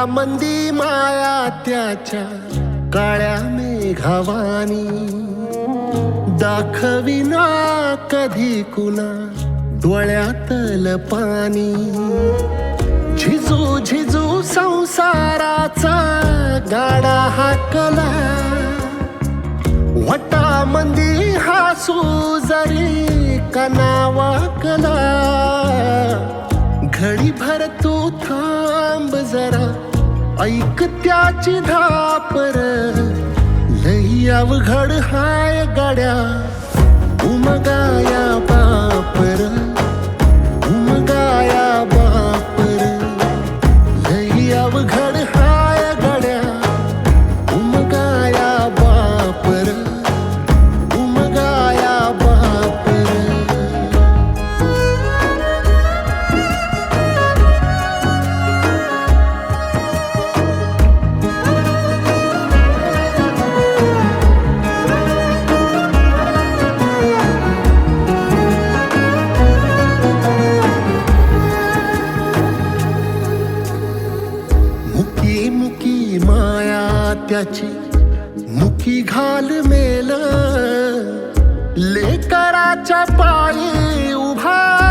मंदी माया त्याच्या काळ्या मेघावानी, दाखविना कधी कुणा डोळ्यातल पाणी. झिजू झिजू संसाराचा गाडा हाकला, वटामंदी हासू जरी कना वाकला. घडी भर तू थांब जरा, ऐक त्याची धापर, लई अवघड हाय गड्या उमगाया बापर, उमगाया बापर. लई अवघड हाय गड्या उमगाया बापर, उमगाया बापर. मुकी मुकी माया त्याची मुकी घाल मेल, लेकराच्या पायी उभा